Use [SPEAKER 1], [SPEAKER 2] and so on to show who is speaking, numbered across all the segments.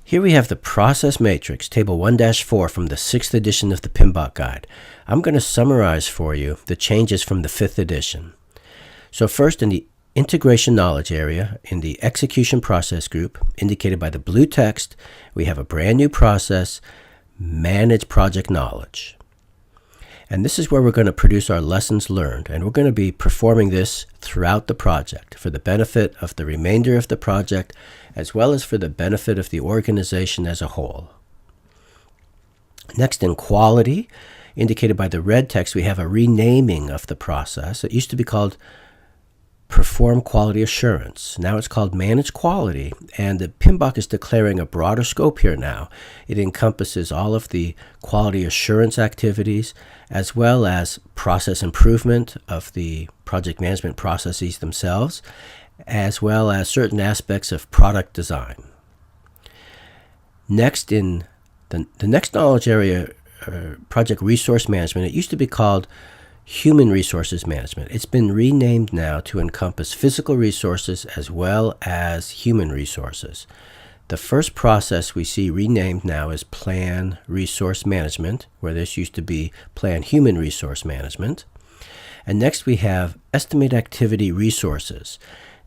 [SPEAKER 1] Here we have the process matrix, table 1-4 from the 6th edition of the PMBOK guide. I'm going to summarize for you the changes from the 5th edition. So first, in the integration knowledge area, in the execution process group, indicated by the blue text, we have a brand new process, manage project knowledge. And this is where we're going to produce our lessons learned, and we're going to be performing this throughout the project for the benefit of the remainder of the project, as well as for the benefit of the organization as a whole. Next, in quality, indicated by the red text, we have a renaming of the process. It used to be called Perform Quality Assurance. Now it's called Manage Quality, and the PMBOK is declaring a broader scope here now. It encompasses all of the quality assurance activities, as well as process improvement of the project management processes themselves, as well as certain aspects of product design. Next, in the next knowledge area, project resource management, it used to be called Human Resources Management. It's been renamed now to encompass physical resources as well as human resources. The first process we see renamed now is Plan Resource Management, where this used to be Plan Human Resource Management. And next we have Estimate Activity Resources.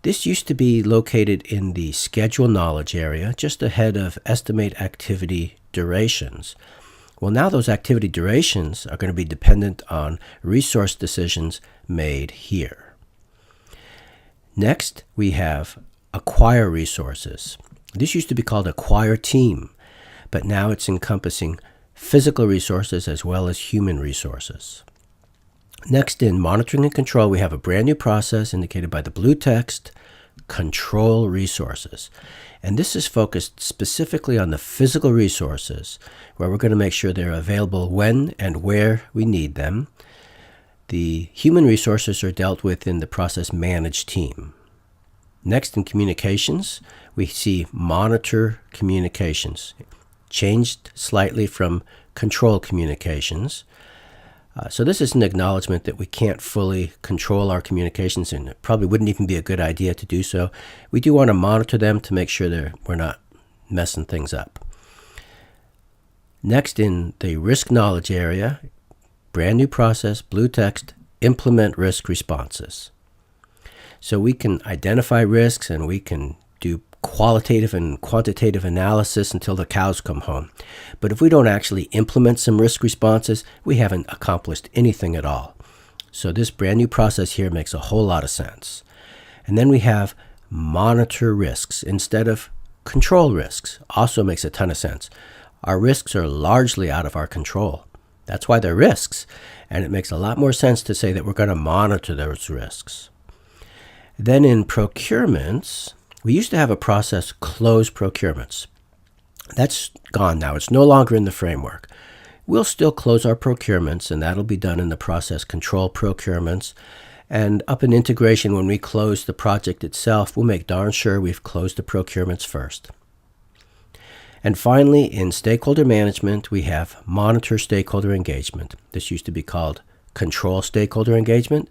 [SPEAKER 1] This used to be located in the Schedule Knowledge area, just ahead of Estimate Activity Durations. Well, now those activity durations are going to be dependent on resource decisions made here. Next, we have Acquire Resources. This used to be called Acquire Team, but now it's encompassing physical resources as well as human resources. Next, in Monitoring and Control, we have a brand new process indicated by the blue text, Control Resources. And this is focused specifically on the physical resources, where we're going to make sure they're available when and where we need them. The human resources are dealt with in the process Manage Team. Next, in communications, we see Monitor Communications, changed slightly from Control Communications. So this is an acknowledgement that we can't fully control our communications, and it probably wouldn't even be a good idea to do so. We do want to monitor them to make sure we're not messing things up. Next, in the risk knowledge area, brand new process, blue text, implement risk responses. So we can identify risks and we can do qualitative and quantitative analysis until the cows come home. But if we don't actually implement some risk responses, we haven't accomplished anything at all. So this brand new process here makes a whole lot of sense. And then we have monitor risks instead of control risks. Also makes a ton of sense. Our risks are largely out of our control. That's why they're risks. And it makes a lot more sense to say that we're going to monitor those risks. Then in procurements, we used to have a process, Close Procurements. That's gone now. It's no longer in the framework. We'll still close our procurements, and that'll be done in the process Control Procurements. And up in integration, when we close the project itself, we'll make darn sure we've closed the procurements first. And finally, in stakeholder management, we have Monitor Stakeholder Engagement. This used to be called Control Stakeholder Engagement.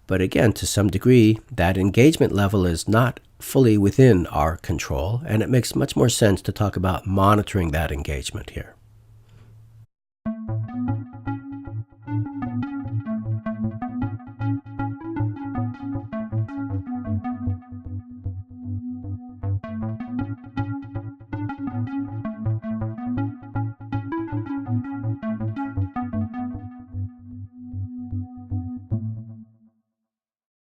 [SPEAKER 1] But again, to some degree, that engagement level is not fully within our control, and it makes much more sense to talk about monitoring that engagement here.